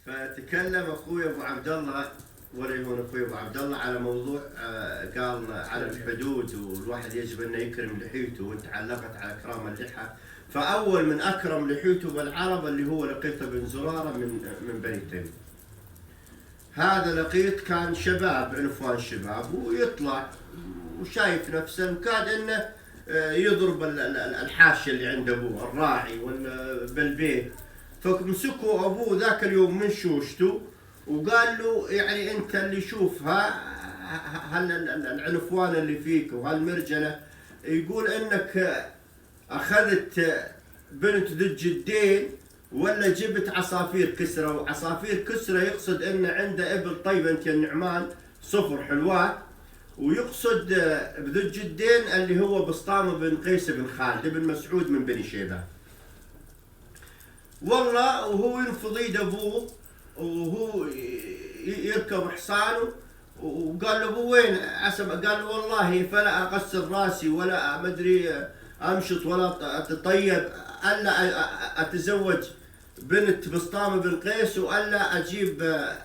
فتكلم اخوي ابو عبد الله، ولا يهون اخوي ابو عبد الله، على موضوع قال على الحدود والواحد يجب انه يكرم لحيته، وانت علقت على اكرام اللحى. فاول من اكرم لحيته بالعرب اللي هو لقيط بن زراره من بني تميم. هذا لقيط كان شباب، عنفوان شباب، ويطلع وشايف نفسه وكاد انه يضرب الحاشيه اللي عند ابوه الراعي ولا بالبيت. فمسكوا ابوه ذاك اليوم من شوشته وقال له يعني انت اللي شوفها العنفوان اللي فيك وهالمرجله، يقول انك اخذت بنت ذي الجدين ولا جبت عصافير كسرة. وعصافير كسرة يقصد ان عنده ابل طيبة انت يا النعمان صفر حلوات، ويقصد بذو الجدين اللي هو بسطام بن قيس بن خالد بن مسعود من بني شيبان. والله وهو ينفض يد ابوه وهو يركب حصانه، وقال له ابو وين عسب؟ قال له والله فلا اقصر راسي ولا مدري امشط ولا اتطيب الا اتزوج بنت بسطام بن قيس والا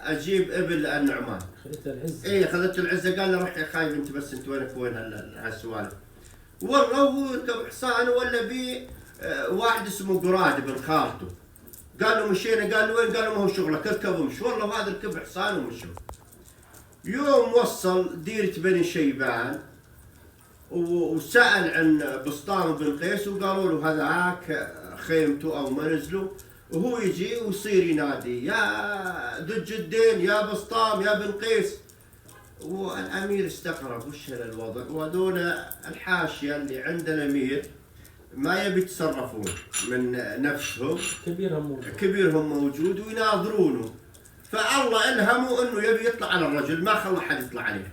اجيب ابل النعمان. خذت العزه. اي خذت العزه. قال له روح يا خايب انت، بس انت وينك وين هالسوالف. والله هو يركب حصانه ولا بي واحد اسمه قراد بن خالته. قال له مشينا. قال له وين؟ قال له ما هو شغلك، اركب ومشي. والله هذا ركب حصان ومشوا. يوم وصل ديرة بني شيبان وسأل عن بسطام بن قيس، وقالوا له هذاك خيمته او منزله. وهو يجي ويصير ينادي يا ذو الجدين يا بسطام يا بن قيس. والامير استغرب وش الوضع، وهذول الحاشيه اللي عند الامير ما يبي يتصرفون من نفسهم، كبيرهم موجود ويناظرونه. فالله الهمه انه يبي يطلع على الرجل، ما خلى حد يطلع عليه.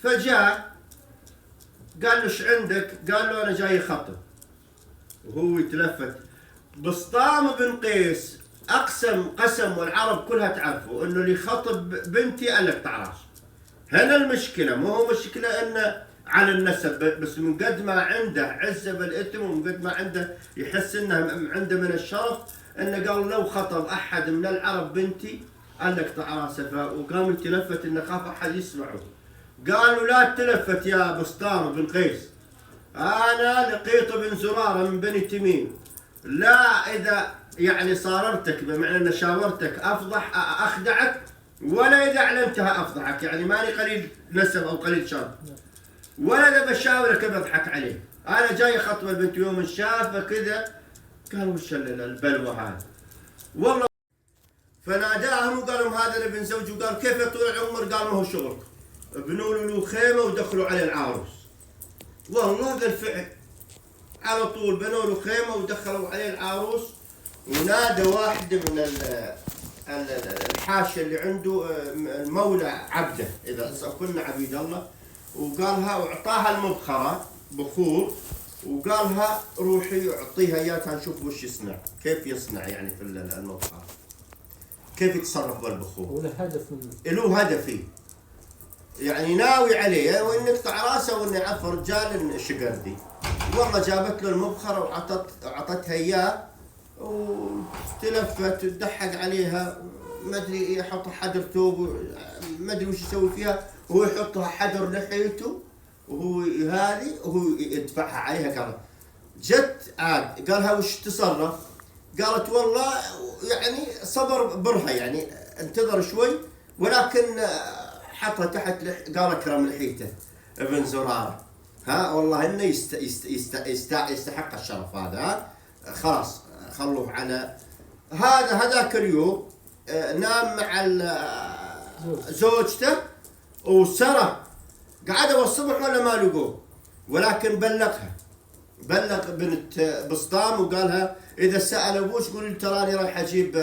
فجاء قال له ايش عندك؟ قال له انا جاي خطب. وهو يتلفت. بسطام بن قيس اقسم قسم والعرب كلها تعرفه انه اللي خطب بنتي قال لك تعراش. هنا المشكله، مو هو مشكله انه على النسب بس، من قد ما عنده عزه بالاثم ومن قد ما عنده يحس انه عنده من الشرف، انه قال لو خطب احد من العرب بنتي قال لك تعاسه. وقام يتلفت انه خاف احد يسمعه. قالوا لا تلفت يا بسطام بن قيس، انا لقيط بن زراره من بني تميم، لا اذا يعني صاررتك بمعنى ان شاورتك اخدعك، ولا اذا اعلنتها افضحك، يعني ماني قليل نسب او قليل شرف، ولا اذا بشاورك بضحك عليه. انا جاي خطبه البنت يوم شافه كذا. قال وش البلوى هذا؟ والله فناداهم وقال لهم هذا ابن زوجي. وقال كيف يا طول العمر؟ قال ما هو شغلكم، بنوا له خيمه ودخلوا عليه العروس. والله هذا الفعل على طول بنوا له خيمه ودخلوا عليه العروس. ونادى واحد من الحاشيه اللي عنده المولى عبده اذا كنا عبيد الله، وقالها واعطاها المبخره بخور، وقالها روحي اعطيها اياها نشوف وش يصنع، كيف يصنع يعني في المبخره، كيف يتصرف بالبخور. وله هدف له هدفي يعني ناوي عليه وان يقطع راسه وان يعفر رجال شقردي. والله جابت له المبخره وعطتها اياه، وتلفت وتضحك عليها، ما ادري يحط حدر ثوب، ما ادري وش يسوي فيها، وهو يحطها حدر لحيته وهو هذه وهو يدفعها عليها. قالت جت عاد قالها وش تصرف؟ قالت والله يعني صبر برها، يعني انتظر شوي، ولكن حطها تحت قال اكرم لحيته ابن زراره. ها والله انه يستحق الشرف هذا. ها خلاص خلوه على هذا. هذاك اليوم نام مع زوجته وسرى. قعدوا الصبح ولا ما لقوه، ولكن بلغ بنت بسطام وقالها اذا سال ابوش قولي تراني رايح اجيب.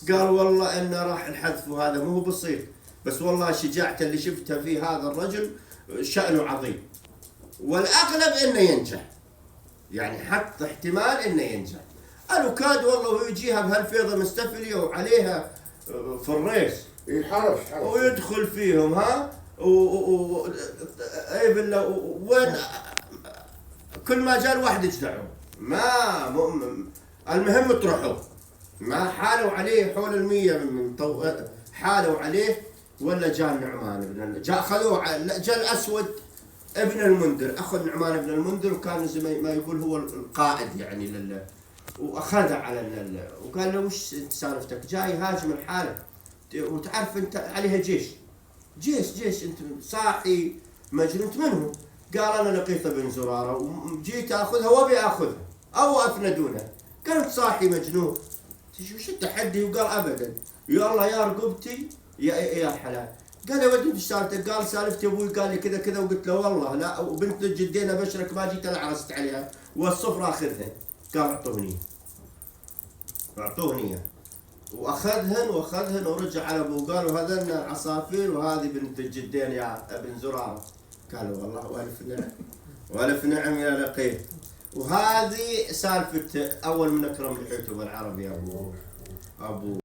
قال والله انه راح الحذف، وهذا مو بسيط، بس والله شجاعته اللي شفتها في هذا الرجل شأنه عظيم، والاغلب انه ينجح، يعني حط احتمال انه ينجح. قالوا كاد والله ويجيها بهالفيضه مستفليه وعليها في الريس يحرش ويدخل فيهم. ها اي بالله وين كل ما جاء الواحد يجدعوا. ما المهم تروحوا ما حالوا عليه حول 100 من حالوا عليه، ولا جاء النعمان بن جاء أخذوه، جاء الأسود ابن المنذر، أخذ نعمان بن المنذر، وكان زي ما يقول هو القائد يعني وأخذه على وقال له وش سالفتك؟ جاي هاجم الحالة وتعرف أنت عليها جيش أنت صاحي مجنون. أنت منه؟ قال أنا لقيت بن زرارة وجيت أخذها وأبي أخذها أو أفندونها. قال صاحي مجنون، وش التحدي؟ وقال أبدا، يلا يا رقبتي يا الحلال. قال يا ولدي وش سالفتك؟ قال سالفتي ابوي قال لي كذا كذا، وقلت له والله لا، وبنت جدينا بشرك ما جيت انا عرست عليها والصفر اخذهن. قال اعطوهن اياه، واخذهن ورجع على ابوه. قالوا هذن عصافير وهذه بنت الجدين يا ابن زراره. قالوا والله والف نعم يا لقيت. وهذه سالفه اول من اكرم لحيته بالعربي ابو